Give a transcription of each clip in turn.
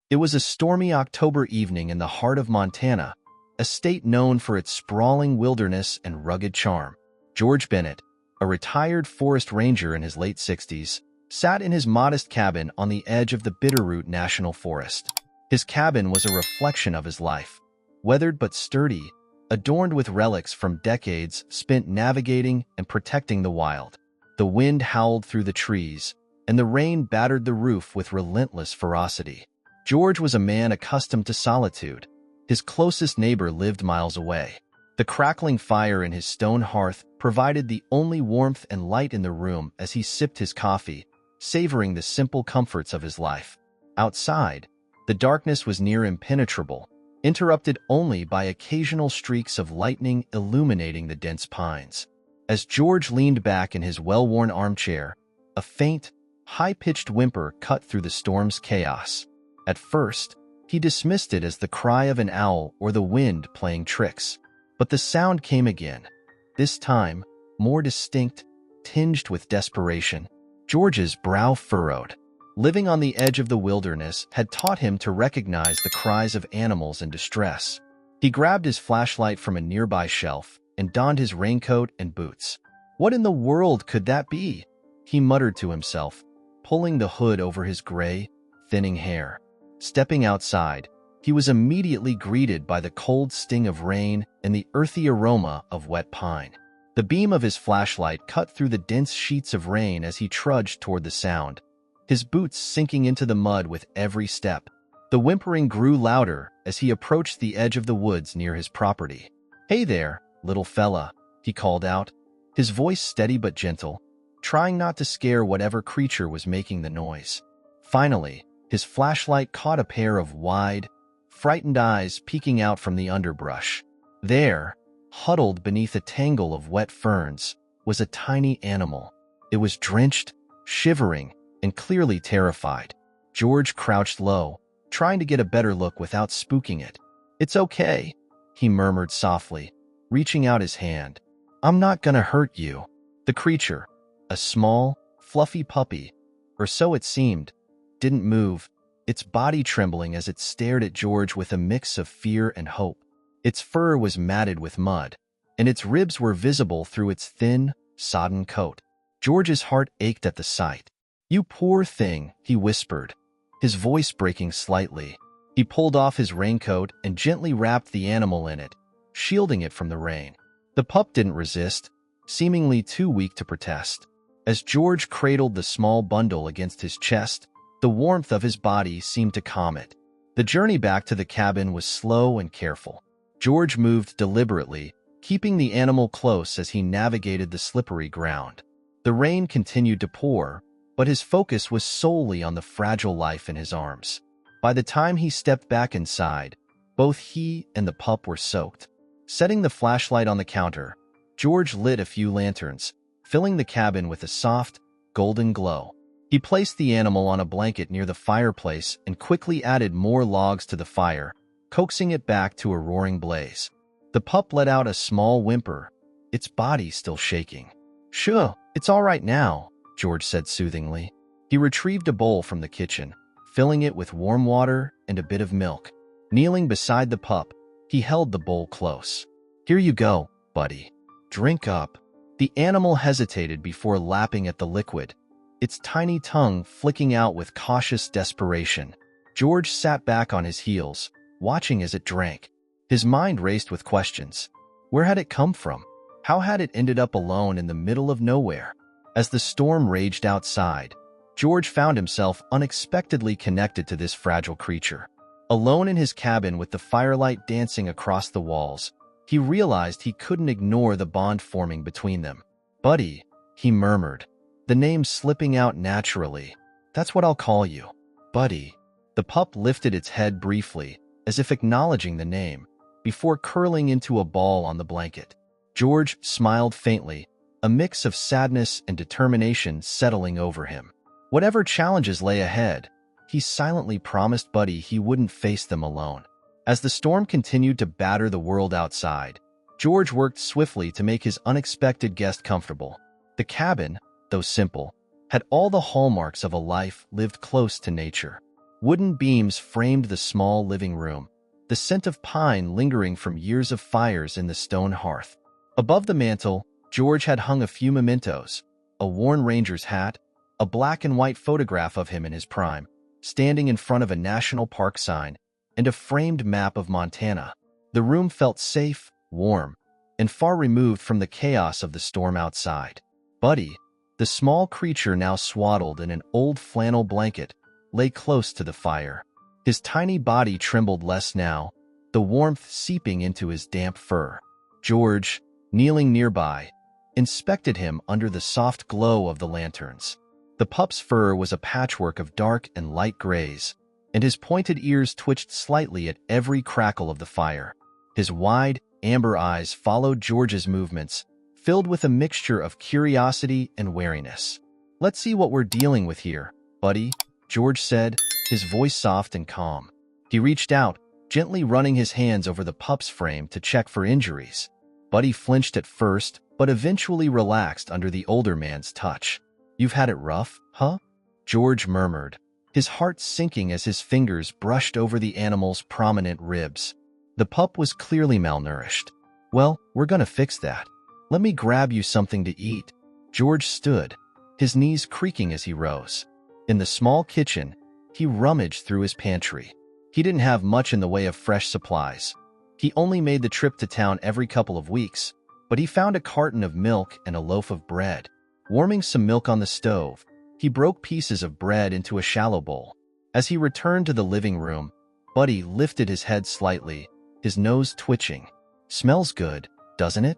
It was a stormy October evening in the heart of Montana, a state known for its sprawling wilderness and rugged charm. George Bennett, a retired forest ranger in his late 60s, sat in his modest cabin on the edge of the Bitterroot National Forest. His cabin was a reflection of his life, weathered but sturdy, adorned with relics from decades spent navigating and protecting the wild. The wind howled through the trees, and the rain battered the roof with relentless ferocity. George was a man accustomed to solitude. His closest neighbor lived miles away. The crackling fire in his stone hearth provided the only warmth and light in the room as he sipped his coffee, savoring the simple comforts of his life. Outside, the darkness was near impenetrable, interrupted only by occasional streaks of lightning illuminating the dense pines. As George leaned back in his well-worn armchair, a faint, high-pitched whimper cut through the storm's chaos. At first, he dismissed it as the cry of an owl or the wind playing tricks. But the sound came again, this time more distinct, tinged with desperation. George's brow furrowed. Living on the edge of the wilderness had taught him to recognize the cries of animals in distress. He grabbed his flashlight from a nearby shelf and donned his raincoat and boots. What in the world could that be? He muttered to himself, pulling the hood over his gray, thinning hair. Stepping outside, he was immediately greeted by the cold sting of rain and the earthy aroma of wet pine. The beam of his flashlight cut through the dense sheets of rain as he trudged toward the sound, his boots sinking into the mud with every step. The whimpering grew louder as he approached the edge of the woods near his property. "Hey there, little fella," he called out, his voice steady but gentle, trying not to scare whatever creature was making the noise. Finally, his flashlight caught a pair of wide, frightened eyes peeking out from the underbrush. There, huddled beneath a tangle of wet ferns, was a tiny animal. It was drenched, shivering, and clearly terrified. George crouched low, trying to get a better look without spooking it. "It's okay," he murmured softly, reaching out his hand. "I'm not gonna hurt you." The creature, a small, fluffy puppy, or so it seemed, didn't move, its body trembling as it stared at George with a mix of fear and hope. Its fur was matted with mud, and its ribs were visible through its thin, sodden coat. George's heart ached at the sight. "You poor thing," he whispered, his voice breaking slightly. He pulled off his raincoat and gently wrapped the animal in it, shielding it from the rain. The pup didn't resist, seemingly too weak to protest. As George cradled the small bundle against his chest, the warmth of his body seemed to calm it. The journey back to the cabin was slow and careful. George moved deliberately, keeping the animal close as he navigated the slippery ground. The rain continued to pour, but his focus was solely on the fragile life in his arms. By the time he stepped back inside, both he and the pup were soaked. Setting the flashlight on the counter, George lit a few lanterns, filling the cabin with a soft, golden glow. He placed the animal on a blanket near the fireplace and quickly added more logs to the fire, coaxing it back to a roaring blaze. The pup let out a small whimper, its body still shaking. "Sure, it's all right now," George said soothingly. He retrieved a bowl from the kitchen, filling it with warm water and a bit of milk. Kneeling beside the pup, he held the bowl close. "Here you go, buddy. Drink up." The animal hesitated before lapping at the liquid, its tiny tongue flicking out with cautious desperation. George sat back on his heels, watching as it drank. His mind raced with questions. Where had it come from? How had it ended up alone in the middle of nowhere? As the storm raged outside, George found himself unexpectedly connected to this fragile creature. Alone in his cabin with the firelight dancing across the walls, he realized he couldn't ignore the bond forming between them. "Buddy," he murmured, the name slipping out naturally. "That's what I'll call you. Buddy." The pup lifted its head briefly, as if acknowledging the name, before curling into a ball on the blanket. George smiled faintly, a mix of sadness and determination settling over him. Whatever challenges lay ahead, he silently promised Buddy he wouldn't face them alone. As the storm continued to batter the world outside, George worked swiftly to make his unexpected guest comfortable. The cabin, though simple, had all the hallmarks of a life lived close to nature. Wooden beams framed the small living room, the scent of pine lingering from years of fires in the stone hearth. Above the mantel, George had hung a few mementos, a worn ranger's hat, a black and white photograph of him in his prime, standing in front of a national park sign, and a framed map of Montana. The room felt safe, warm, and far removed from the chaos of the storm outside. Buddy, the small creature now swaddled in an old flannel blanket, lay close to the fire. His tiny body trembled less now, the warmth seeping into his damp fur. George, kneeling nearby, inspected him under the soft glow of the lanterns. The pup's fur was a patchwork of dark and light grays, and his pointed ears twitched slightly at every crackle of the fire. His wide, amber eyes followed George's movements, filled with a mixture of curiosity and wariness. "Let's see what we're dealing with here, buddy," George said, his voice soft and calm. He reached out, gently running his hands over the pup's frame to check for injuries. Buddy flinched at first, but eventually relaxed under the older man's touch. "You've had it rough, huh?" George murmured, his heart sinking as his fingers brushed over the animal's prominent ribs. The pup was clearly malnourished. "Well, we're gonna fix that. Let me grab you something to eat." George stood, his knees creaking as he rose. In the small kitchen, he rummaged through his pantry. He didn't have much in the way of fresh supplies. He only made the trip to town every couple of weeks, but he found a carton of milk and a loaf of bread. Warming some milk on the stove, he broke pieces of bread into a shallow bowl. As he returned to the living room, Buddy lifted his head slightly, his nose twitching. "Smells good, doesn't it?"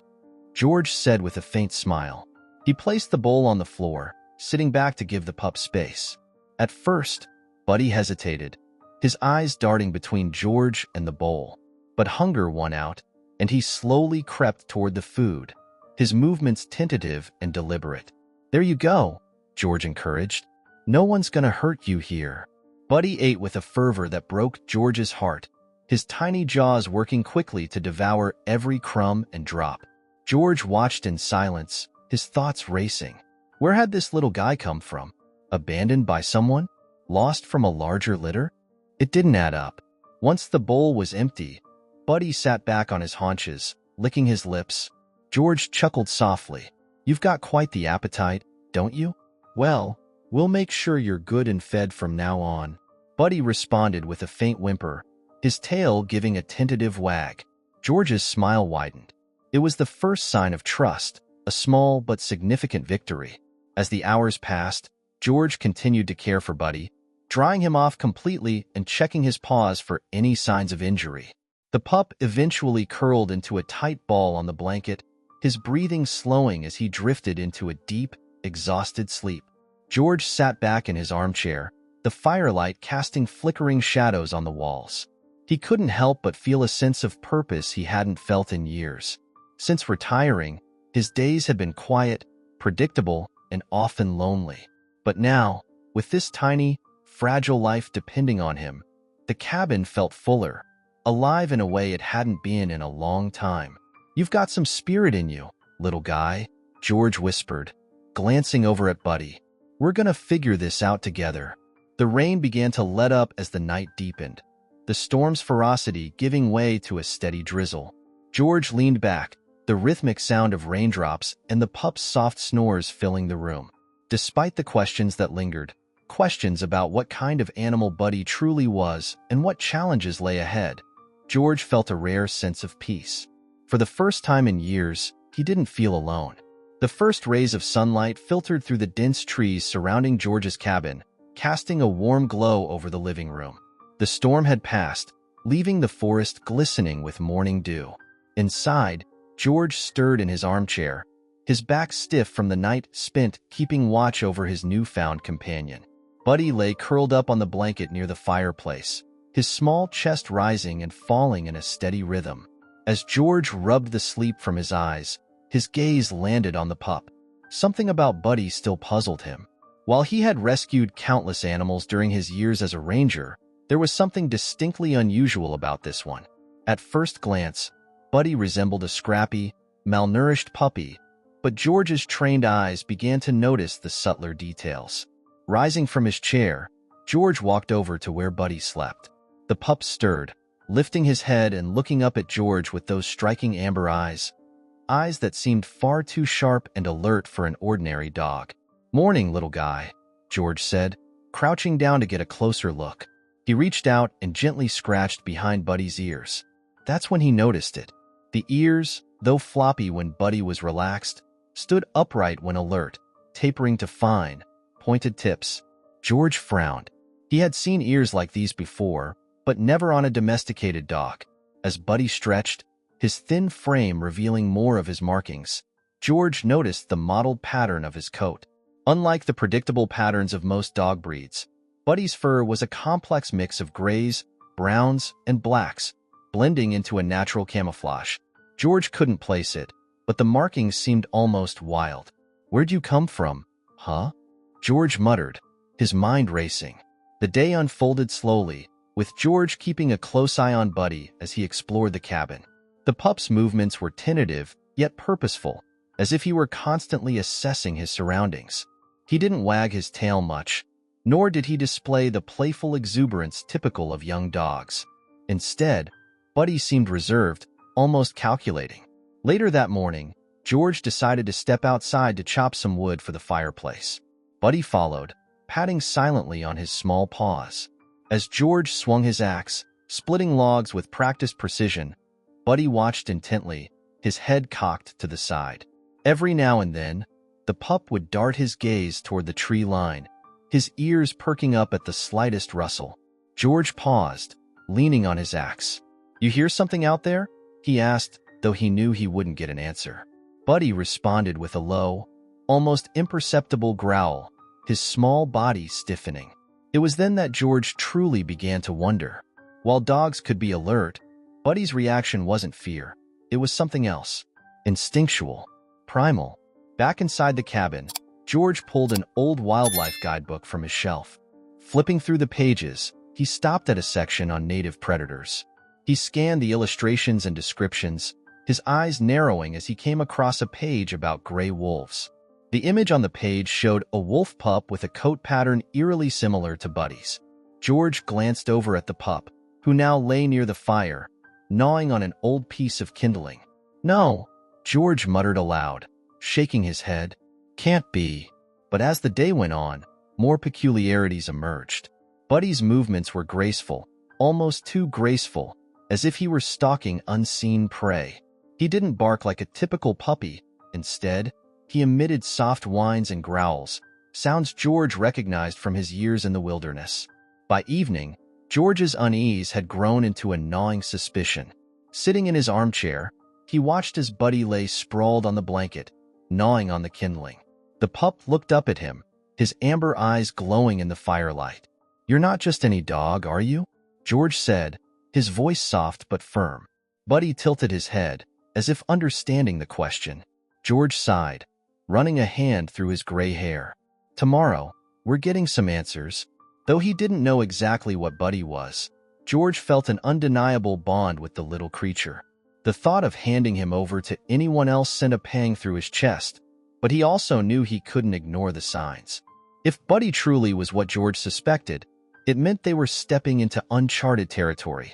George said with a faint smile. He placed the bowl on the floor, sitting back to give the pup space. At first, Buddy hesitated, his eyes darting between George and the bowl. But hunger won out, and he slowly crept toward the food, his movements tentative and deliberate. "There you go," George encouraged. "No one's gonna hurt you here." Buddy ate with a fervor that broke George's heart, his tiny jaws working quickly to devour every crumb and drop. George watched in silence, his thoughts racing. Where had this little guy come from? Abandoned by someone? Lost from a larger litter? It didn't add up. Once the bowl was empty, Buddy sat back on his haunches, licking his lips. George chuckled softly. "You've got quite the appetite, don't you? Well, we'll make sure you're good and fed from now on." Buddy responded with a faint whimper, his tail giving a tentative wag. George's smile widened. It was the first sign of trust, a small but significant victory. As the hours passed, George continued to care for Buddy, drying him off completely and checking his paws for any signs of injury. The pup eventually curled into a tight ball on the blanket, his breathing slowing as he drifted into a deep, exhausted sleep. George sat back in his armchair, the firelight casting flickering shadows on the walls. He couldn't help but feel a sense of purpose he hadn't felt in years. Since retiring, his days had been quiet, predictable, and often lonely. But now, with this tiny, fragile life depending on him, the cabin felt fuller, alive in a way it hadn't been in a long time. "You've got some spirit in you, little guy," George whispered, glancing over at Buddy. "We're gonna figure this out together." The rain began to let up as the night deepened, the storm's ferocity giving way to a steady drizzle. George leaned back, the rhythmic sound of raindrops and the pup's soft snores filling the room. Despite the questions that lingered, questions about what kind of animal Buddy truly was and what challenges lay ahead, George felt a rare sense of peace. For the first time in years, he didn't feel alone. The first rays of sunlight filtered through the dense trees surrounding George's cabin, casting a warm glow over the living room. The storm had passed, leaving the forest glistening with morning dew. Inside, George stirred in his armchair, his back stiff from the night spent keeping watch over his newfound companion. Buddy lay curled up on the blanket near the fireplace, his small chest rising and falling in a steady rhythm. As George rubbed the sleep from his eyes, his gaze landed on the pup. Something about Buddy still puzzled him. While he had rescued countless animals during his years as a ranger, there was something distinctly unusual about this one. At first glance, Buddy resembled a scrappy, malnourished puppy, but George's trained eyes began to notice the subtler details. Rising from his chair, George walked over to where Buddy slept. The pup stirred, lifting his head and looking up at George with those striking amber eyes that seemed far too sharp and alert for an ordinary dog. "Morning, little guy," George said, crouching down to get a closer look. He reached out and gently scratched behind Buddy's ears. That's when he noticed it. The ears, though floppy when Buddy was relaxed, stood upright when alert, tapering to fine, pointed tips. George frowned. He had seen ears like these before, but never on a domesticated dog. As Buddy stretched, his thin frame revealing more of his markings, George noticed the mottled pattern of his coat. Unlike the predictable patterns of most dog breeds, Buddy's fur was a complex mix of grays, browns, and blacks, blending into a natural camouflage. George couldn't place it, but the markings seemed almost wild. "Where'd you come from, huh?" George muttered, his mind racing. The day unfolded slowly, with George keeping a close eye on Buddy as he explored the cabin. The pup's movements were tentative, yet purposeful, as if he were constantly assessing his surroundings. He didn't wag his tail much, nor did he display the playful exuberance typical of young dogs. Instead, Buddy seemed reserved, almost calculating. Later that morning, George decided to step outside to chop some wood for the fireplace. Buddy followed, patting silently on his small paws. As George swung his axe, splitting logs with practiced precision, Buddy watched intently, his head cocked to the side. Every now and then, the pup would dart his gaze toward the tree line, his ears perking up at the slightest rustle. George paused, leaning on his axe. "You hear something out there?" he asked, though he knew he wouldn't get an answer. Buddy responded with a low, almost imperceptible growl, his small body stiffening. It was then that George truly began to wonder. While dogs could be alert, Buddy's reaction wasn't fear. It was something else. Instinctual. Primal. Back inside the cabin, George pulled an old wildlife guidebook from his shelf. Flipping through the pages, he stopped at a section on native predators. He scanned the illustrations and descriptions, his eyes narrowing as he came across a page about gray wolves. The image on the page showed a wolf pup with a coat pattern eerily similar to Buddy's. George glanced over at the pup, who now lay near the fire, gnawing on an old piece of kindling. "No," George muttered aloud, shaking his head. "Can't be." But as the day went on, more peculiarities emerged. Buddy's movements were graceful, almost too graceful, as if he were stalking unseen prey. He didn't bark like a typical puppy. Instead, he emitted soft whines and growls, sounds George recognized from his years in the wilderness. By evening, George's unease had grown into a gnawing suspicion. Sitting in his armchair, he watched as Buddy lay sprawled on the blanket, gnawing on the kindling. The pup looked up at him, his amber eyes glowing in the firelight. "You're not just any dog, are you?" George said, his voice soft but firm. Buddy tilted his head, as if understanding the question. George sighed, running a hand through his gray hair. "Tomorrow, we're getting some answers." Though he didn't know exactly what Buddy was, George felt an undeniable bond with the little creature. The thought of handing him over to anyone else sent a pang through his chest, but he also knew he couldn't ignore the signs. If Buddy truly was what George suspected, it meant they were stepping into uncharted territory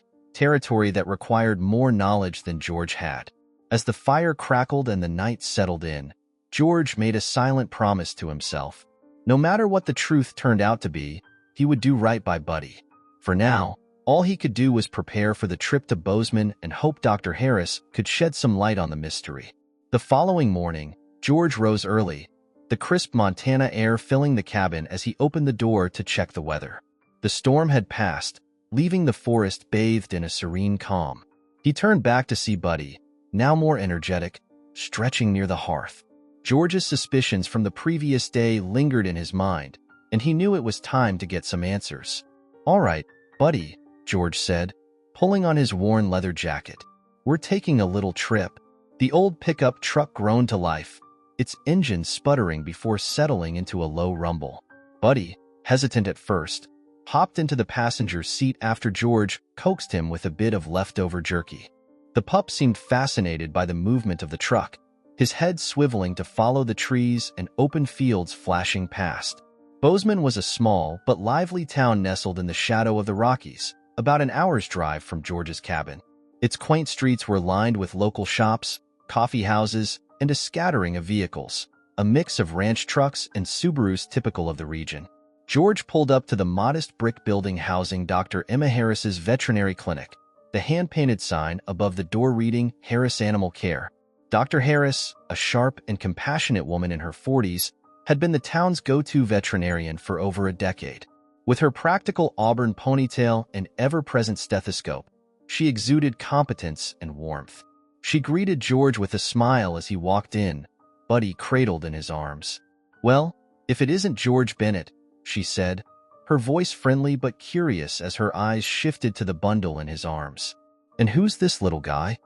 that required more knowledge than George had. As the fire crackled and the night settled in, George made a silent promise to himself. No matter what the truth turned out to be, he would do right by Buddy. For now, all he could do was prepare for the trip to Bozeman and hope Dr. Harris could shed some light on the mystery. The following morning, George rose early, the crisp Montana air filling the cabin as he opened the door to check the weather. The storm had passed, leaving the forest bathed in a serene calm. He turned back to see Buddy, now more energetic, stretching near the hearth. George's suspicions from the previous day lingered in his mind, and he knew it was time to get some answers. "All right, Buddy," George said, pulling on his worn leather jacket. "We're taking a little trip." The old pickup truck groaned to life, its engine sputtering before settling into a low rumble. Buddy, hesitant at first, hopped into the passenger seat after George coaxed him with a bit of leftover jerky. The pup seemed fascinated by the movement of the truck, his head swiveling to follow the trees and open fields flashing past. Bozeman was a small but lively town nestled in the shadow of the Rockies, about an hour's drive from George's cabin. Its quaint streets were lined with local shops, coffee houses, and a scattering of vehicles, a mix of ranch trucks and Subarus typical of the region. George pulled up to the modest brick building housing Dr. Emma Harris's veterinary clinic, the hand-painted sign above the door reading Harris Animal Care. Dr. Harris, a sharp and compassionate woman in her 40s, had been the town's go-to veterinarian for over a decade. With her practical auburn ponytail and ever-present stethoscope, she exuded competence and warmth. She greeted George with a smile as he walked in, Buddy cradled in his arms. "Well, if it isn't George Bennett," she said, her voice friendly but curious as her eyes shifted to the bundle in his arms. "And who's this little guy?"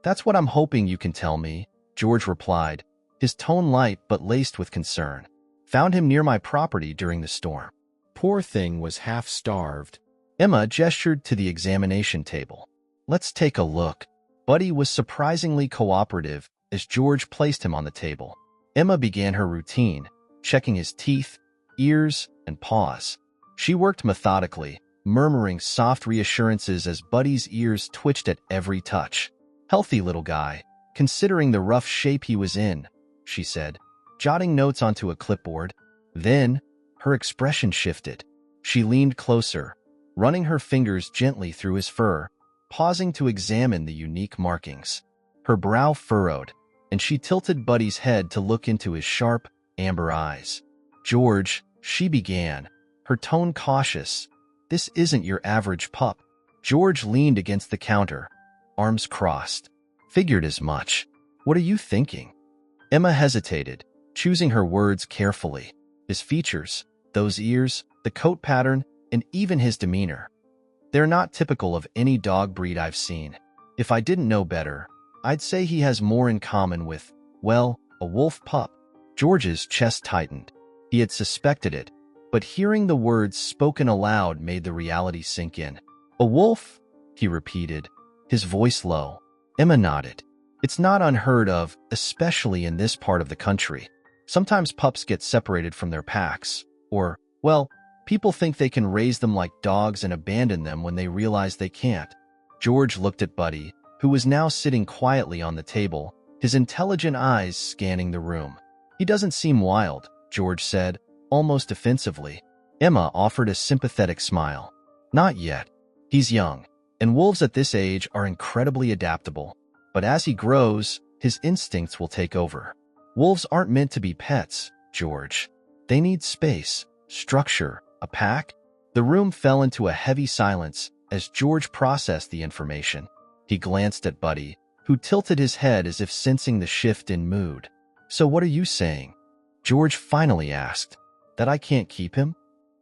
"That's what I'm hoping you can tell me," George replied, his tone light but laced with concern. "Found him near my property during the storm. Poor thing was half-starved." Emma gestured to the examination table. "Let's take a look." Buddy was surprisingly cooperative as George placed him on the table. Emma began her routine, checking his teeth, ears, and paws. She worked methodically, murmuring soft reassurances as Buddy's ears twitched at every touch. "Healthy little guy, considering the rough shape he was in," she said, jotting notes onto a clipboard. Then, her expression shifted. She leaned closer, running her fingers gently through his fur, pausing to examine the unique markings. Her brow furrowed, and she tilted Buddy's head to look into his sharp, amber eyes. "George," she began, her tone cautious, "this isn't your average pup." George leaned against the counter, arms crossed. "Figured as much. What are you thinking?" Emma hesitated, choosing her words carefully. His features, those ears, the coat pattern, and even his demeanor. They're not typical of any dog breed I've seen. If I didn't know better, I'd say he has more in common with, well, a wolf pup. George's chest tightened. He had suspected it, but hearing the words spoken aloud made the reality sink in. "A wolf?" he repeated, his voice low. Emma nodded. "It's not unheard of, especially in this part of the country. Sometimes pups get separated from their packs, or, well, people think they can raise them like dogs and abandon them when they realize they can't." George looked at Buddy, who was now sitting quietly on the table, his intelligent eyes scanning the room. "He doesn't seem wild," George said, almost offensively. Emma offered a sympathetic smile. "Not yet. He's young, and wolves at this age are incredibly adaptable. But as he grows, his instincts will take over. Wolves aren't meant to be pets, George. They need space, structure, a pack." The room fell into a heavy silence as George processed the information. He glanced at Buddy, who tilted his head as if sensing the shift in mood. "So what are you saying?" George finally asked. "That I can't keep him?"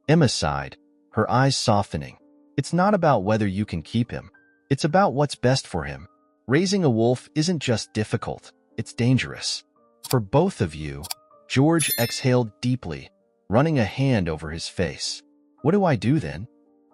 Emma sighed, her eyes softening. "It's not about whether you can keep him. It's about what's best for him. Raising a wolf isn't just difficult, it's dangerous. For both of you." George exhaled deeply, running a hand over his face. "What do I do then?"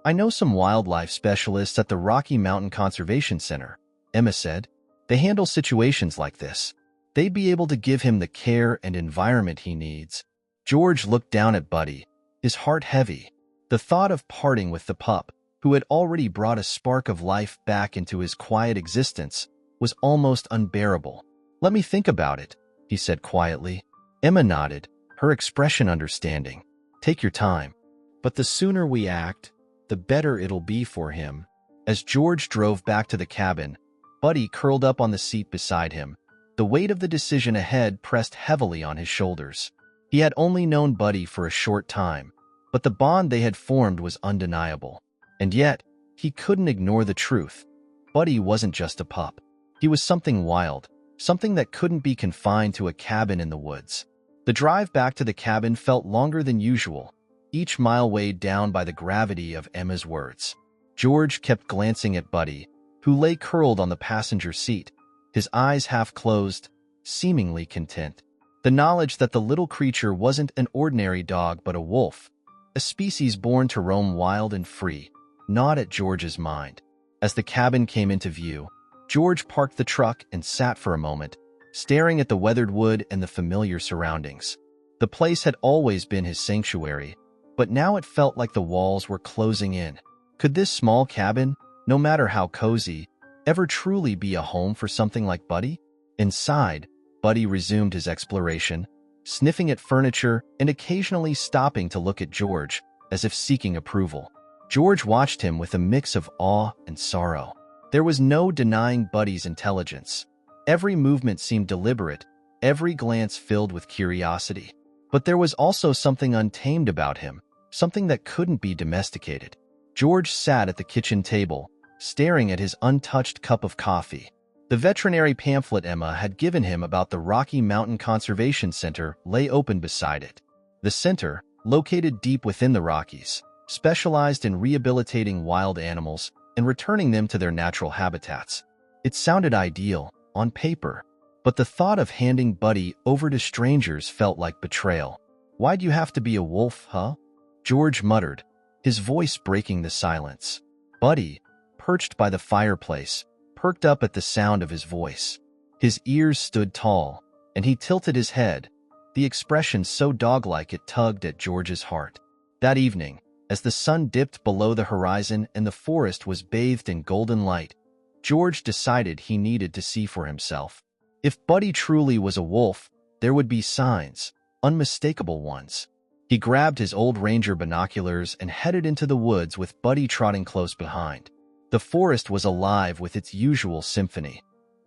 "I know some wildlife specialists at the Rocky Mountain Conservation Center," Emma said. "They handle situations like this. They'd be able to give him the care and environment he needs." George looked down at Buddy, his heart heavy. The thought of parting with the pup, who had already brought a spark of life back into his quiet existence, was almost unbearable. "Let me think about it," he said quietly. Emma nodded, her expression understanding. "Take your time. But the sooner we act, the better it'll be for him." As George drove back to the cabin, Buddy curled up on the seat beside him. The weight of the decision ahead pressed heavily on his shoulders. He had only known Buddy for a short time, but the bond they had formed was undeniable. And yet, he couldn't ignore the truth. Buddy wasn't just a pup. He was something wild, something that couldn't be confined to a cabin in the woods. The drive back to the cabin felt longer than usual, each mile weighed down by the gravity of Emma's words. George kept glancing at Buddy, who lay curled on the passenger seat, his eyes half closed, seemingly content. The knowledge that the little creature wasn't an ordinary dog but a wolf, a species born to roam wild and free, gnawed at George's mind. As the cabin came into view, George parked the truck and sat for a moment, staring at the weathered wood and the familiar surroundings. The place had always been his sanctuary, but now it felt like the walls were closing in. Could this small cabin, no matter how cozy, ever truly be a home for something like Buddy? Inside, Buddy resumed his exploration, sniffing at furniture and occasionally stopping to look at George, as if seeking approval. George watched him with a mix of awe and sorrow. There was no denying Buddy's intelligence. Every movement seemed deliberate, every glance filled with curiosity. But there was also something untamed about him, something that couldn't be domesticated. George sat at the kitchen table, staring at his untouched cup of coffee. The veterinary pamphlet Emma had given him about the Rocky Mountain Conservation Center lay open beside it. The center, located deep within the Rockies, specialized in rehabilitating wild animals and returning them to their natural habitats. It sounded ideal, on paper, but the thought of handing Buddy over to strangers felt like betrayal. "Why'd you have to be a wolf, huh?" George muttered, his voice breaking the silence. Buddy, perched by the fireplace, perked up at the sound of his voice. His ears stood tall, and he tilted his head, the expression so dog-like it tugged at George's heart. That evening, as the sun dipped below the horizon and the forest was bathed in golden light, George decided he needed to see for himself. If Buddy truly was a wolf, there would be signs, unmistakable ones. He grabbed his old ranger binoculars and headed into the woods with Buddy trotting close behind. The forest was alive with its usual symphony.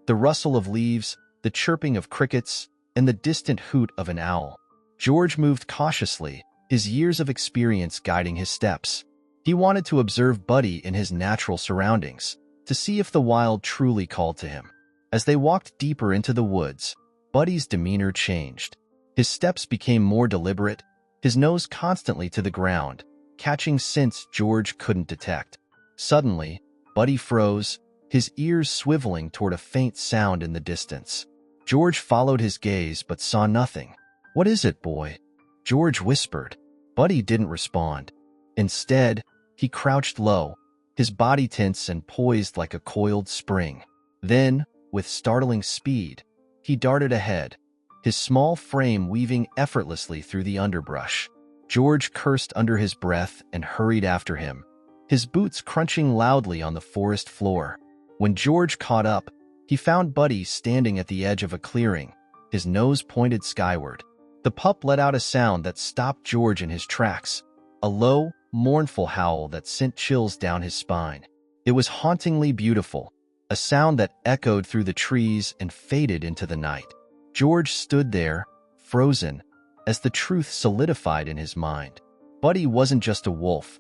The rustle of leaves, the chirping of crickets, and the distant hoot of an owl. George moved cautiously, his years of experience guiding his steps. He wanted to observe Buddy in his natural surroundings, to see if the wild truly called to him. As they walked deeper into the woods, Buddy's demeanor changed. His steps became more deliberate, his nose constantly to the ground, catching scents George couldn't detect. Suddenly, Buddy froze, his ears swiveling toward a faint sound in the distance. George followed his gaze but saw nothing. "What is it, boy?" George whispered. Buddy didn't respond. Instead, he crouched low, his body tense and poised like a coiled spring. Then, with startling speed, he darted ahead, his small frame weaving effortlessly through the underbrush. George cursed under his breath and hurried after him, his boots crunching loudly on the forest floor. When George caught up, he found Buddy standing at the edge of a clearing, his nose pointed skyward. The pup let out a sound that stopped George in his tracks, a low, mournful howl that sent chills down his spine. It was hauntingly beautiful, a sound that echoed through the trees and faded into the night. George stood there, frozen, as the truth solidified in his mind. Buddy wasn't just a wolf.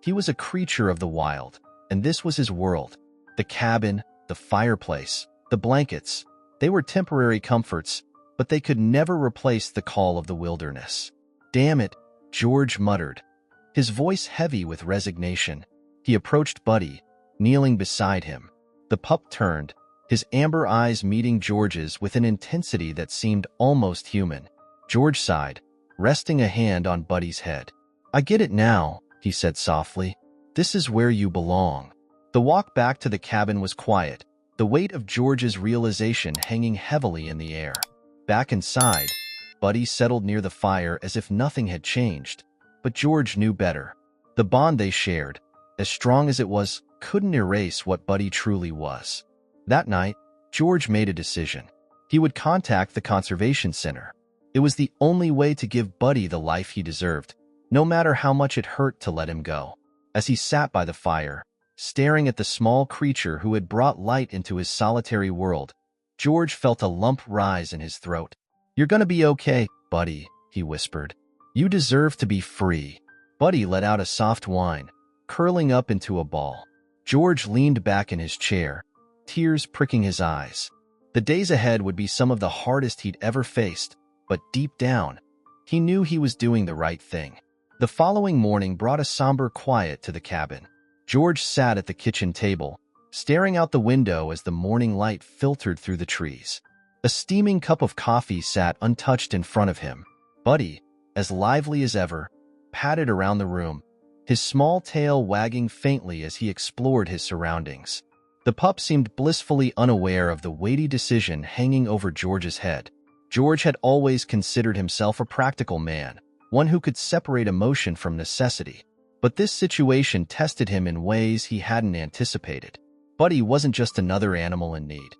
He was a creature of the wild, and this was his world. The cabin, the fireplace, the blankets, they were temporary comforts, but they could never replace the call of the wilderness. "Damn it," George muttered, his voice heavy with resignation. He approached Buddy, kneeling beside him. The pup turned, his amber eyes meeting George's with an intensity that seemed almost human. George sighed, resting a hand on Buddy's head. "I get it now," he said softly. "This is where you belong." The walk back to the cabin was quiet, the weight of George's realization hanging heavily in the air. Back inside, Buddy settled near the fire as if nothing had changed. But George knew better. The bond they shared, as strong as it was, couldn't erase what Buddy truly was. That night, George made a decision. He would contact the conservation center. It was the only way to give Buddy the life he deserved, no matter how much it hurt to let him go. As he sat by the fire, staring at the small creature who had brought light into his solitary world, George felt a lump rise in his throat. "You're gonna be okay, Buddy," he whispered. "You deserve to be free." Buddy let out a soft whine, curling up into a ball. George leaned back in his chair, tears pricking his eyes. The days ahead would be some of the hardest he'd ever faced, but deep down, he knew he was doing the right thing. The following morning brought a somber quiet to the cabin. George sat at the kitchen table, staring out the window as the morning light filtered through the trees. A steaming cup of coffee sat untouched in front of him. Buddy, as lively as ever, padded around the room, his small tail wagging faintly as he explored his surroundings. The pup seemed blissfully unaware of the weighty decision hanging over George's head. George had always considered himself a practical man, one who could separate emotion from necessity. But this situation tested him in ways he hadn't anticipated. Buddy wasn't just another animal in need.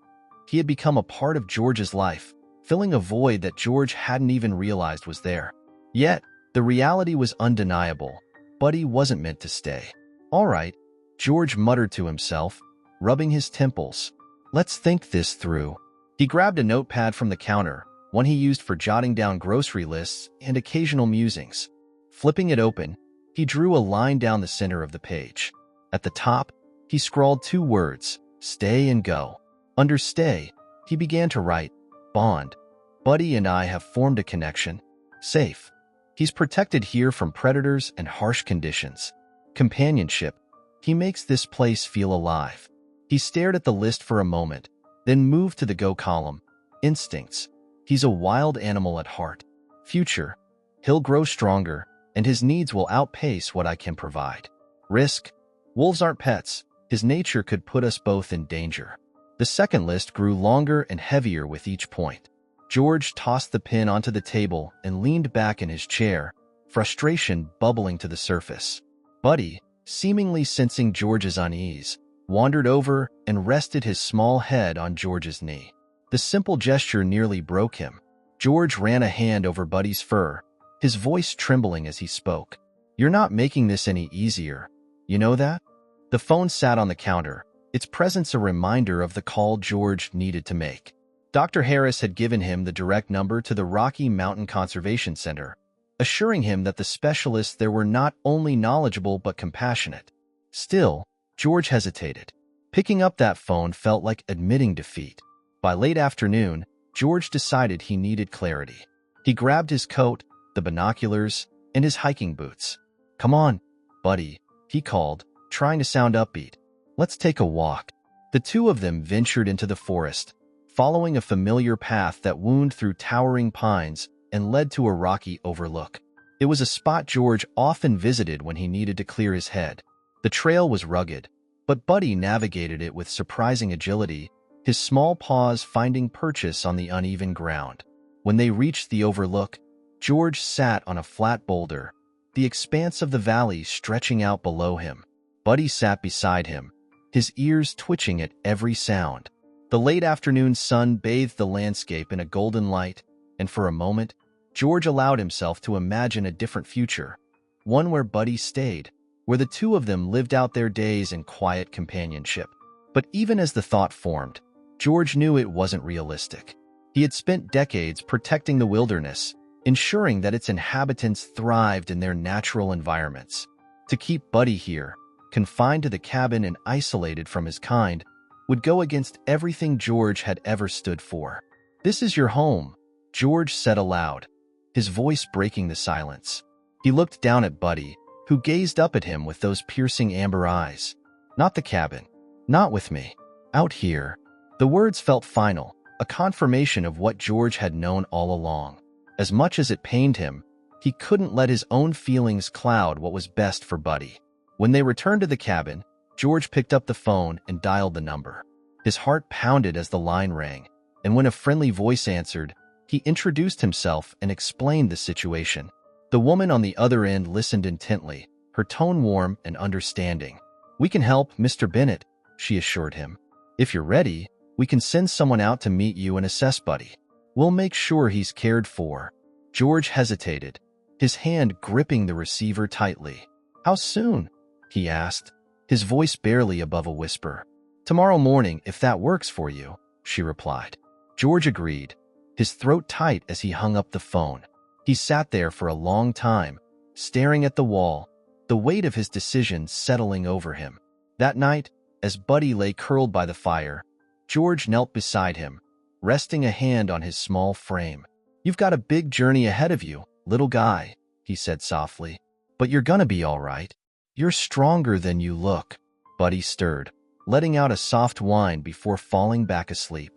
He had become a part of George's life, filling a void that George hadn't even realized was there. Yet, the reality was undeniable. Buddy wasn't meant to stay. "All right," George muttered to himself, rubbing his temples. "Let's think this through." He grabbed a notepad from the counter, one he used for jotting down grocery lists and occasional musings. Flipping it open, he drew a line down the center of the page. At the top, he scrawled 2 words, "Stay and go." Under stay, he began to write, "Bond. Buddy and I have formed a connection. Safe. He's protected here from predators and harsh conditions. Companionship. He makes this place feel alive." He stared at the list for a moment, then moved to the go column. Instincts. He's a wild animal at heart. Future. He'll grow stronger, and his needs will outpace what I can provide. Risk. Wolves aren't pets. His nature could put us both in danger. The second list grew longer and heavier with each point. George tossed the pen onto the table and leaned back in his chair, frustration bubbling to the surface. Buddy, seemingly sensing George's unease, wandered over and rested his small head on George's knee. The simple gesture nearly broke him. George ran a hand over Buddy's fur, his voice trembling as he spoke. "You're not making this any easier. You know that?" The phone sat on the counter, its presence a reminder of the call George needed to make. Dr. Harris had given him the direct number to the Rocky Mountain Conservation Center, assuring him that the specialists there were not only knowledgeable but compassionate. Still, George hesitated. Picking up that phone felt like admitting defeat. By late afternoon, George decided he needed clarity. He grabbed his coat, the binoculars, and his hiking boots. "Come on, Buddy," he called, trying to sound upbeat. "Let's take a walk." The two of them ventured into the forest, following a familiar path that wound through towering pines and led to a rocky overlook. It was a spot George often visited when he needed to clear his head. The trail was rugged, but Buddy navigated it with surprising agility, his small paws finding purchase on the uneven ground. When they reached the overlook, George sat on a flat boulder, the expanse of the valley stretching out below him. Buddy sat beside him, his ears twitching at every sound. The late afternoon sun bathed the landscape in a golden light, and for a moment, George allowed himself to imagine a different future, one where Buddy stayed, where the two of them lived out their days in quiet companionship. But even as the thought formed, George knew it wasn't realistic. He had spent decades protecting the wilderness, ensuring that its inhabitants thrived in their natural environments. To keep Buddy here, confined to the cabin and isolated from his kind, would go against everything George had ever stood for. "This is your home," George said aloud, his voice breaking the silence. He looked down at Buddy, who gazed up at him with those piercing amber eyes. "Not the cabin. Not with me. Out here." The words felt final, a confirmation of what George had known all along. As much as it pained him, he couldn't let his own feelings cloud what was best for Buddy. When they returned to the cabin, George picked up the phone and dialed the number. His heart pounded as the line rang, and when a friendly voice answered, he introduced himself and explained the situation. The woman on the other end listened intently, her tone warm and understanding. "We can help, Mr. Bennett," she assured him. "If you're ready, we can send someone out to meet you and assess Buddy. We'll make sure he's cared for." George hesitated, his hand gripping the receiver tightly. "How soon?" he asked, his voice barely above a whisper. "Tomorrow morning, if that works for you," she replied. George agreed, his throat tight as he hung up the phone. He sat there for a long time, staring at the wall, the weight of his decision settling over him. That night, as Buddy lay curled by the fire, George knelt beside him, resting a hand on his small frame. "You've got a big journey ahead of you, little guy," he said softly. "But you're gonna be all right. You're stronger than you look." Buddy stirred, letting out a soft whine before falling back asleep.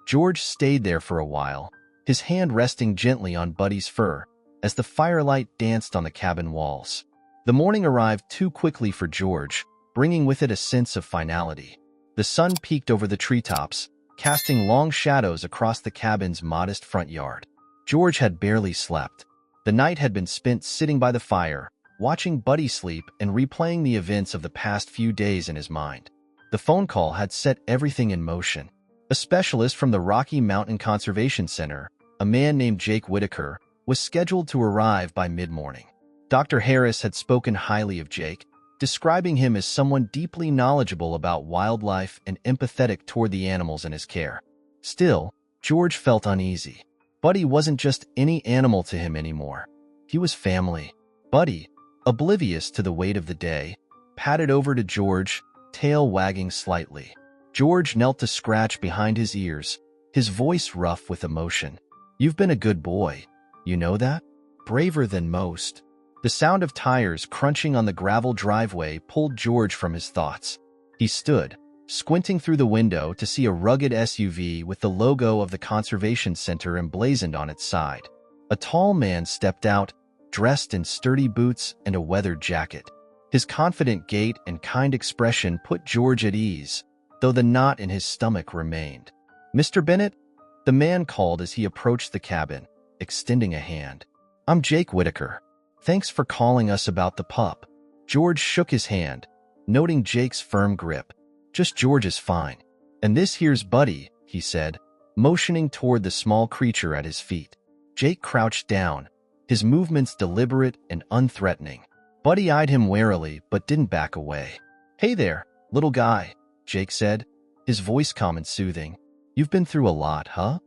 George stayed there for a while, his hand resting gently on Buddy's fur as the firelight danced on the cabin walls. The morning arrived too quickly for George, bringing with it a sense of finality. The sun peeked over the treetops, casting long shadows across the cabin's modest front yard. George had barely slept. The night had been spent sitting by the fire, watching Buddy sleep and replaying the events of the past few days in his mind. The phone call had set everything in motion. A specialist from the Rocky Mountain Conservation Center, a man named Jake Whitaker, was scheduled to arrive by mid-morning. Dr. Harris had spoken highly of Jake, describing him as someone deeply knowledgeable about wildlife and empathetic toward the animals in his care. Still, George felt uneasy. Buddy wasn't just any animal to him anymore. He was family. Buddy, oblivious to the weight of the day, padded over to George, tail wagging slightly. George knelt to scratch behind his ears, his voice rough with emotion. "You've been a good boy. You know that? Braver than most." The sound of tires crunching on the gravel driveway pulled George from his thoughts. He stood, squinting through the window to see a rugged SUV with the logo of the Conservation Center emblazoned on its side. A tall man stepped out, dressed in sturdy boots and a weathered jacket. His confident gait and kind expression put George at ease, though the knot in his stomach remained. "Mr. Bennett?" the man called as he approached the cabin, extending a hand. "I'm Jake Whitaker. Thanks for calling us about the pup." George shook his hand, noting Jake's firm grip. "Just George is fine. And this here's Buddy," he said, motioning toward the small creature at his feet. Jake crouched down, his movements deliberate and unthreatening. Buddy eyed him warily but didn't back away. "Hey there, little guy," Jake said, his voice calm and soothing. "You've been through a lot, huh?"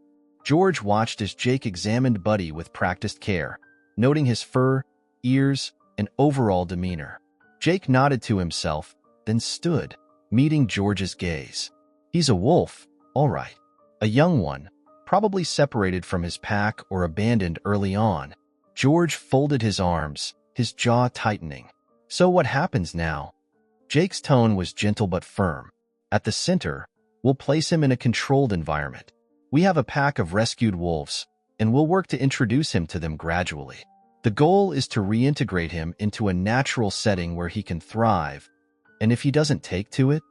George watched as Jake examined Buddy with practiced care, noting his fur, ears, and overall demeanor. Jake nodded to himself, then stood, meeting George's gaze. "He's a wolf, all right. A young one, probably separated from his pack or abandoned early on." George folded his arms, his jaw tightening. "So what happens now?" Jake's tone was gentle but firm. "At the center, we'll place him in a controlled environment. We have a pack of rescued wolves, and we'll work to introduce him to them gradually. The goal is to reintegrate him into a natural setting where he can thrive. And if he doesn't take to it?"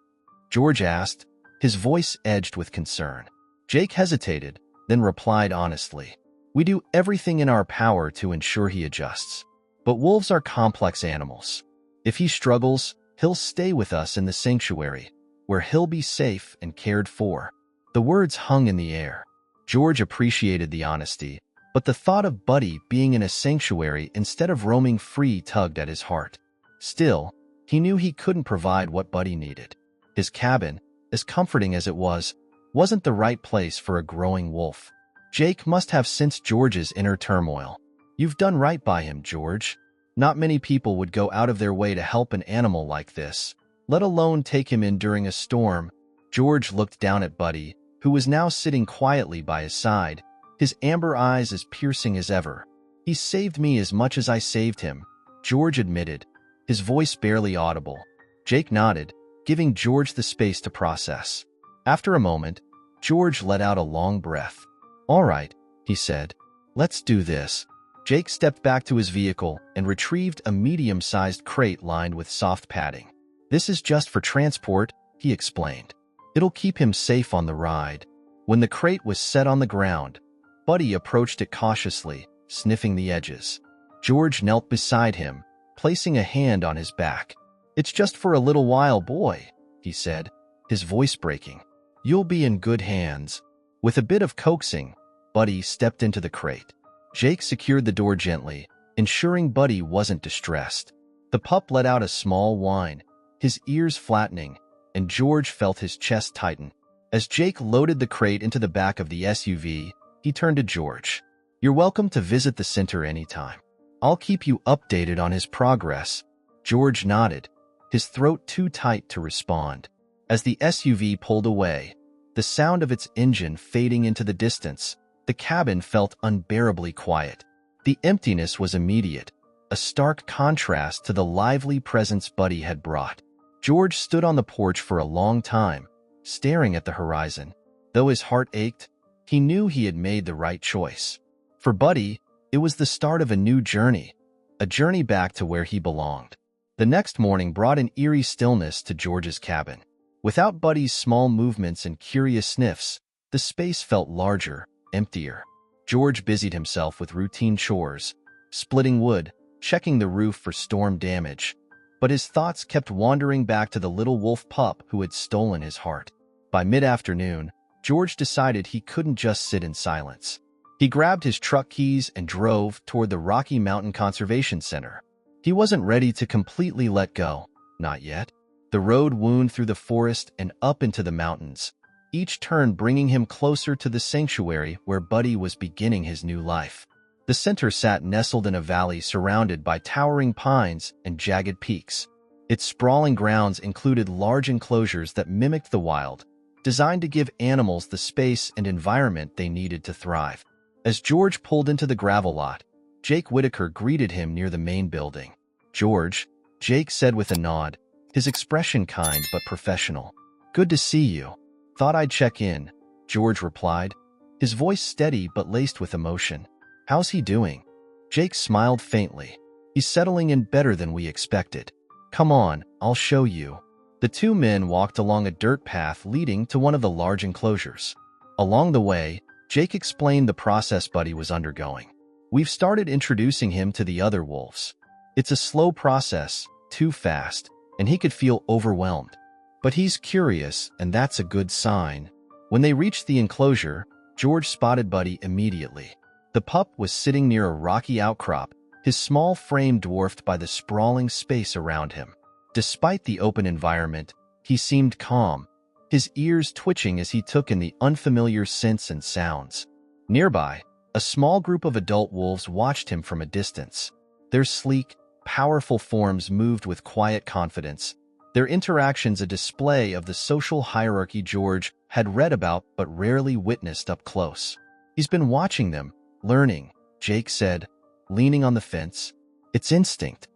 George asked, his voice edged with concern. Jake hesitated, then replied honestly, "We do everything in our power to ensure he adjusts. But wolves are complex animals. If he struggles, he'll stay with us in the sanctuary, where he'll be safe and cared for." The words hung in the air. George appreciated the honesty, but the thought of Buddy being in a sanctuary instead of roaming free tugged at his heart. Still, he knew he couldn't provide what Buddy needed. His cabin, as comforting as it was, wasn't the right place for a growing wolf. Jake must have sensed George's inner turmoil. "You've done right by him, George. Not many people would go out of their way to help an animal like this, let alone take him in during a storm." George looked down at Buddy, who was now sitting quietly by his side, his amber eyes as piercing as ever. "He saved me as much as I saved him," George admitted, his voice barely audible. Jake nodded, giving George the space to process. After a moment, George let out a long breath. "All right," he said. "Let's do this." Jake stepped back to his vehicle and retrieved a medium-sized crate lined with soft padding. "This is just for transport," he explained. "It'll keep him safe on the ride." When the crate was set on the ground, Buddy approached it cautiously, sniffing the edges. George knelt beside him, placing a hand on his back. "It's just for a little while, boy," he said, his voice breaking. "You'll be in good hands." With a bit of coaxing, Buddy stepped into the crate. Jake secured the door gently, ensuring Buddy wasn't distressed. The pup let out a small whine, his ears flattening, and George felt his chest tighten. As Jake loaded the crate into the back of the SUV, he turned to George. "You're welcome to visit the center anytime. I'll keep you updated on his progress." George nodded, his throat too tight to respond. As the SUV pulled away, the sound of its engine fading into the distance, the cabin felt unbearably quiet. The emptiness was immediate, a stark contrast to the lively presence Buddy had brought. George stood on the porch for a long time, staring at the horizon. Though his heart ached, he knew he had made the right choice. For Buddy, it was the start of a new journey, a journey back to where he belonged. The next morning brought an eerie stillness to George's cabin. Without Buddy's small movements and curious sniffs, the space felt larger, emptier. George busied himself with routine chores, splitting wood, checking the roof for storm damage. But his thoughts kept wandering back to the little wolf pup who had stolen his heart. By mid-afternoon, George decided he couldn't just sit in silence. He grabbed his truck keys and drove toward the Rocky Mountain Conservation Center. He wasn't ready to completely let go, not yet. The road wound through the forest and up into the mountains, each turn bringing him closer to the sanctuary where Buddy was beginning his new life. The center sat nestled in a valley surrounded by towering pines and jagged peaks. Its sprawling grounds included large enclosures that mimicked the wild, designed to give animals the space and environment they needed to thrive. As George pulled into the gravel lot, Jake Whitaker greeted him near the main building. "George," Jake said with a nod, his expression kind but professional. "Good to see you. Thought I'd check in," George replied, his voice steady but laced with emotion. "How's he doing?" Jake smiled faintly. "He's settling in better than we expected. Come on, I'll show you." The two men walked along a dirt path leading to one of the large enclosures. Along the way, Jake explained the process Buddy was undergoing. "We've started introducing him to the other wolves. It's a slow process, too fast, and he could feel overwhelmed. But he's curious, and that's a good sign." When they reached the enclosure, George spotted Buddy immediately. The pup was sitting near a rocky outcrop, his small frame dwarfed by the sprawling space around him. Despite the open environment, he seemed calm, his ears twitching as he took in the unfamiliar scents and sounds. Nearby, a small group of adult wolves watched him from a distance. Their sleek, powerful forms moved with quiet confidence, their interactions a display of the social hierarchy George had read about but rarely witnessed up close. "He's been watching them, learning," Jake said, leaning on the fence. "It's instinct.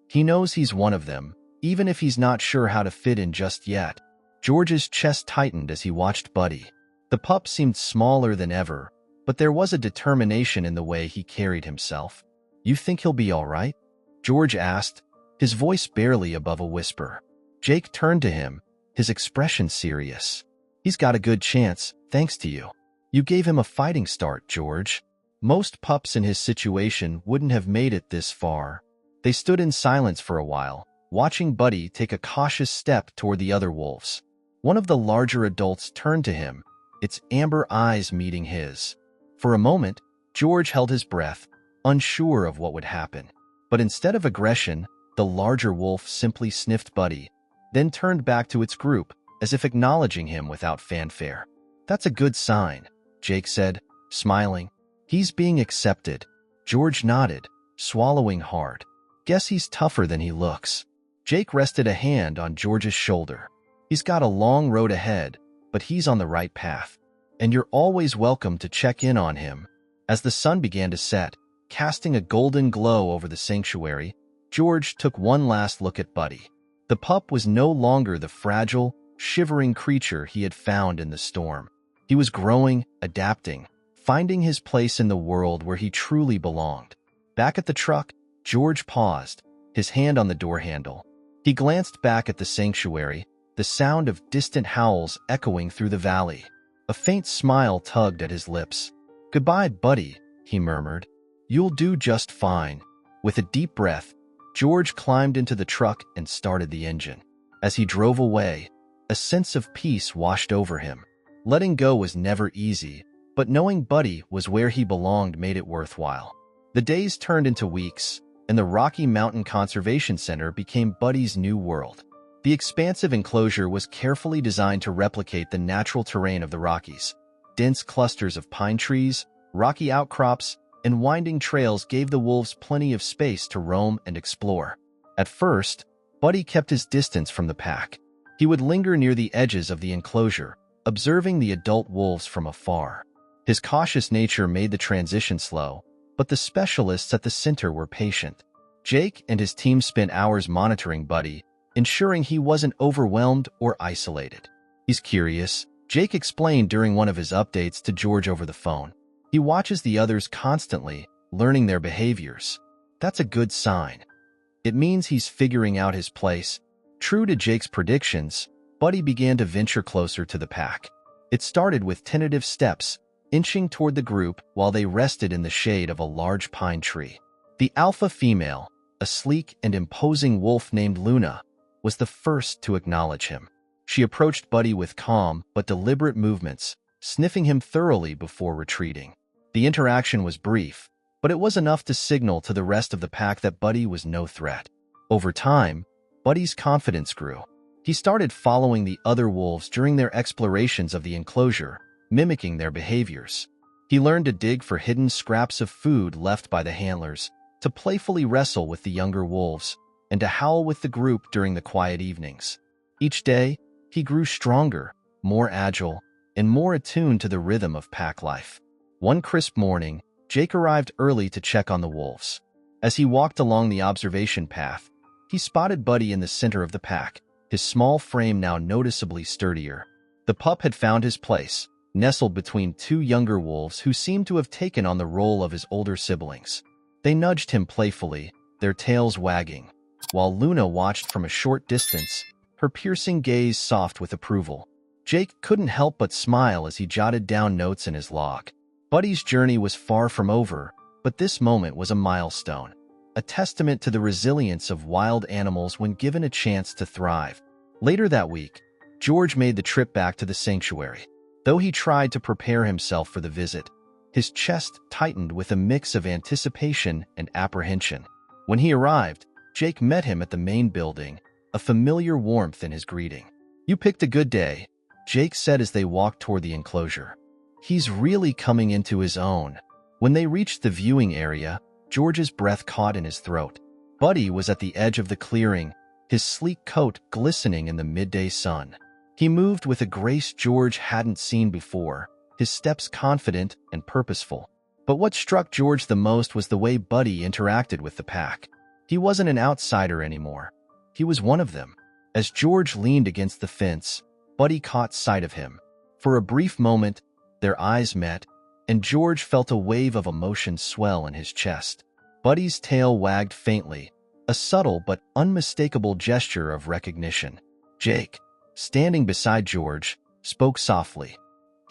He knows he's one of them, even if he's not sure how to fit in just yet." George's chest tightened as he watched Buddy. The pup seemed smaller than ever, but there was a determination in the way he carried himself. "You think he'll be all right?" George asked, his voice barely above a whisper. Jake turned to him, his expression serious. "He's got a good chance, thanks to you. You gave him a fighting start, George. Most pups in his situation wouldn't have made it this far." They stood in silence for a while, watching Buddy take a cautious step toward the other wolves. One of the larger adults turned to him, its amber eyes meeting his. For a moment, George held his breath, unsure of what would happen. But instead of aggression, the larger wolf simply sniffed Buddy, then turned back to its group, as if acknowledging him without fanfare. "That's a good sign," Jake said, smiling. "He's being accepted." George nodded, swallowing hard. "Guess he's tougher than he looks." Jake rested a hand on George's shoulder. "He's got a long road ahead, but he's on the right path. And you're always welcome to check in on him." As the sun began to set, casting a golden glow over the sanctuary, George took one last look at Buddy. The pup was no longer the fragile, shivering creature he had found in the storm. He was growing, adapting, finding his place in the world where he truly belonged. Back at the truck, George paused, his hand on the door handle. He glanced back at the sanctuary, the sound of distant howls echoing through the valley. A faint smile tugged at his lips. "Goodbye, Buddy," he murmured. "You'll do just fine." With a deep breath, George climbed into the truck and started the engine. As he drove away, a sense of peace washed over him. Letting go was never easy, but knowing Buddy was where he belonged made it worthwhile. The days turned into weeks, and the Rocky Mountain Conservation Center became Buddy's new world. The expansive enclosure was carefully designed to replicate the natural terrain of the Rockies. Dense clusters of pine trees, rocky outcrops, and winding trails gave the wolves plenty of space to roam and explore. At first, Buddy kept his distance from the pack. He would linger near the edges of the enclosure, observing the adult wolves from afar. His cautious nature made the transition slow, but the specialists at the center were patient. Jake and his team spent hours monitoring Buddy, ensuring he wasn't overwhelmed or isolated. "He's curious," Jake explained during one of his updates to George over the phone. "He watches the others constantly, learning their behaviors. That's a good sign. It means he's figuring out his place." True to Jake's predictions, Buddy began to venture closer to the pack. It started with tentative steps, inching toward the group while they rested in the shade of a large pine tree. The alpha female, a sleek and imposing wolf named Luna, was the first to acknowledge him. She approached Buddy with calm but deliberate movements, sniffing him thoroughly before retreating. The interaction was brief, but it was enough to signal to the rest of the pack that Buddy was no threat. Over time, Buddy's confidence grew. He started following the other wolves during their explorations of the enclosure, mimicking their behaviors. He learned to dig for hidden scraps of food left by the handlers, to playfully wrestle with the younger wolves, and to howl with the group during the quiet evenings. Each day, he grew stronger, more agile, and more attuned to the rhythm of pack life. One crisp morning, Jake arrived early to check on the wolves. As he walked along the observation path, he spotted Buddy in the center of the pack, his small frame now noticeably sturdier. The pup had found his place, nestled between two younger wolves who seemed to have taken on the role of his older siblings. They nudged him playfully, their tails wagging, while Luna watched from a short distance, her piercing gaze soft with approval. Jake couldn't help but smile as he jotted down notes in his log. Buddy's journey was far from over, but this moment was a milestone, a testament to the resilience of wild animals when given a chance to thrive. Later that week, George made the trip back to the sanctuary. Though he tried to prepare himself for the visit, his chest tightened with a mix of anticipation and apprehension. When he arrived, Jake met him at the main building, a familiar warmth in his greeting. "You picked a good day," Jake said as they walked toward the enclosure. "He's really coming into his own." When they reached the viewing area, George's breath caught in his throat. Buddy was at the edge of the clearing, his sleek coat glistening in the midday sun. He moved with a grace George hadn't seen before, his steps confident and purposeful. But what struck George the most was the way Buddy interacted with the pack. He wasn't an outsider anymore. He was one of them. As George leaned against the fence, Buddy caught sight of him. For a brief moment, their eyes met, and George felt a wave of emotion swell in his chest. Buddy's tail wagged faintly, a subtle but unmistakable gesture of recognition. Jake, standing beside George, spoke softly.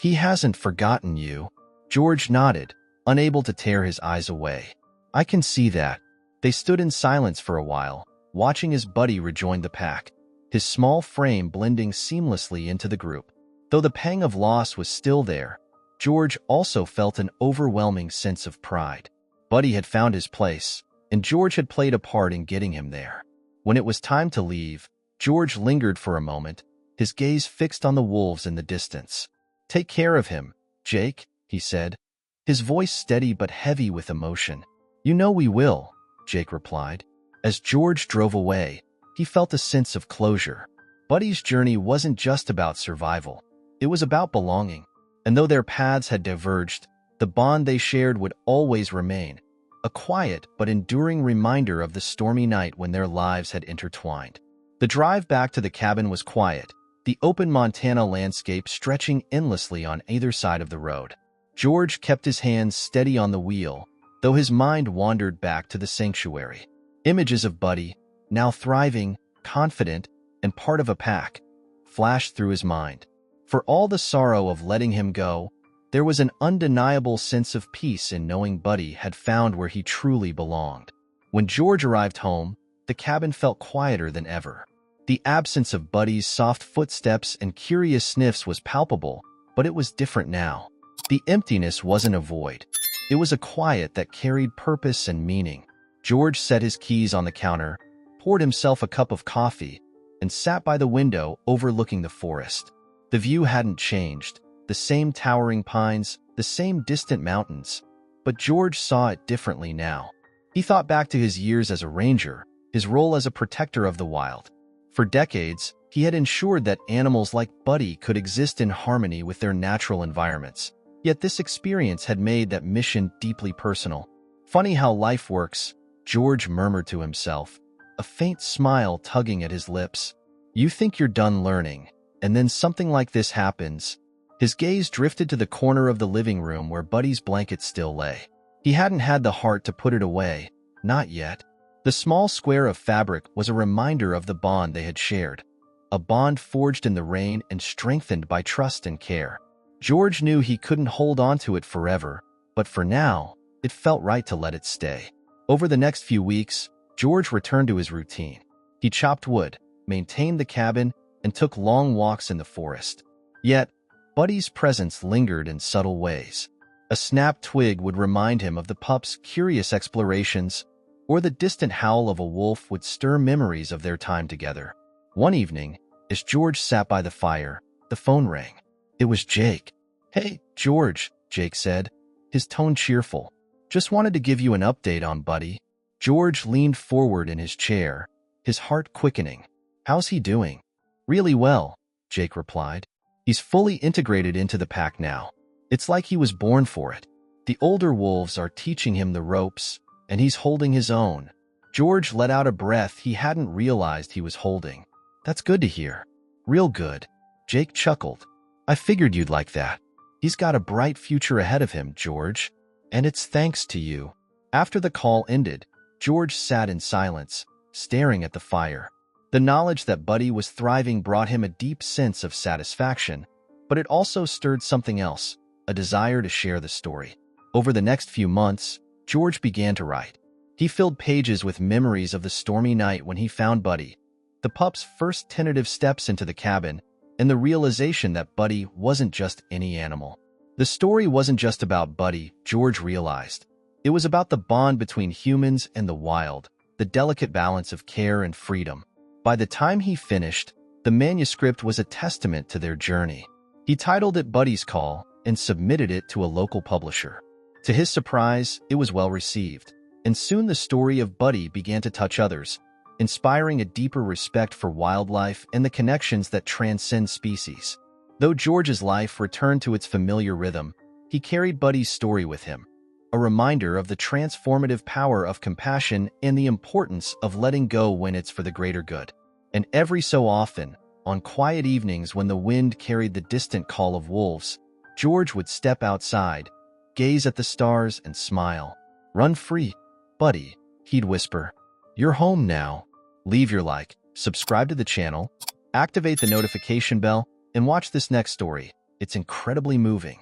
"He hasn't forgotten you." George nodded, unable to tear his eyes away. "I can see that." They stood in silence for a while, watching as Buddy rejoined the pack, his small frame blending seamlessly into the group. Though the pang of loss was still there, George also felt an overwhelming sense of pride. Buddy had found his place, and George had played a part in getting him there. When it was time to leave, George lingered for a moment, his gaze fixed on the wolves in the distance. "Take care of him, Jake," he said, his voice steady but heavy with emotion. "You know we will," Jake replied. As George drove away, he felt a sense of closure. Buddy's journey wasn't just about survival. It was about belonging. And though their paths had diverged, the bond they shared would always remain, a quiet but enduring reminder of the stormy night when their lives had intertwined. The drive back to the cabin was quiet, the open Montana landscape stretching endlessly on either side of the road. George kept his hands steady on the wheel, though his mind wandered back to the sanctuary. Images of Buddy, now thriving, confident, and part of a pack, flashed through his mind. For all the sorrow of letting him go, there was an undeniable sense of peace in knowing Buddy had found where he truly belonged. When George arrived home, the cabin felt quieter than ever. The absence of Buddy's soft footsteps and curious sniffs was palpable, but it was different now. The emptiness wasn't a void. It was a quiet that carried purpose and meaning. George set his keys on the counter, poured himself a cup of coffee, and sat by the window overlooking the forest. The view hadn't changed, the same towering pines, the same distant mountains, but George saw it differently now. He thought back to his years as a ranger, his role as a protector of the wild. For decades, he had ensured that animals like Buddy could exist in harmony with their natural environments. Yet this experience had made that mission deeply personal. "Funny how life works," George murmured to himself, a faint smile tugging at his lips. "You think you're done learning, and then something like this happens." His gaze drifted to the corner of the living room where Buddy's blanket still lay. He hadn't had the heart to put it away, not yet. The small square of fabric was a reminder of the bond they had shared, a bond forged in the rain and strengthened by trust and care. George knew he couldn't hold on to it forever, but for now, it felt right to let it stay. Over the next few weeks, George returned to his routine. He chopped wood, maintained the cabin, and took long walks in the forest. Yet, Buddy's presence lingered in subtle ways. A snapped twig would remind him of the pup's curious explorations, or the distant howl of a wolf would stir memories of their time together. One evening, as George sat by the fire, the phone rang. It was Jake. "Hey, George," Jake said, his tone cheerful. "Just wanted to give you an update on Buddy." George leaned forward in his chair, his heart quickening. "How's he doing?" "Really well," Jake replied. "He's fully integrated into the pack now. It's like he was born for it. The older wolves are teaching him the ropes, and he's holding his own." George let out a breath he hadn't realized he was holding. "That's good to hear. Real good." Jake chuckled. "I figured you'd like that. He's got a bright future ahead of him, George, and it's thanks to you." After the call ended, George sat in silence, staring at the fire. The knowledge that Buddy was thriving brought him a deep sense of satisfaction, but it also stirred something else, a desire to share the story. Over the next few months, George began to write. He filled pages with memories of the stormy night when he found Buddy, the pup's first tentative steps into the cabin, and the realization that Buddy wasn't just any animal. The story wasn't just about Buddy, George realized. It was about the bond between humans and the wild, the delicate balance of care and freedom. By the time he finished, the manuscript was a testament to their journey. He titled it Buddy's Call and submitted it to a local publisher. To his surprise, it was well received, and soon the story of Buddy began to touch others, inspiring a deeper respect for wildlife and the connections that transcend species. Though George's life returned to its familiar rhythm, he carried Buddy's story with him, a reminder of the transformative power of compassion and the importance of letting go when it's for the greater good. And every so often, on quiet evenings when the wind carried the distant call of wolves, George would step outside, gaze at the stars, and smile. "Run free, Buddy," he'd whisper. "You're home now." Leave your like, subscribe to the channel, activate the notification bell, and watch this next story. It's incredibly moving.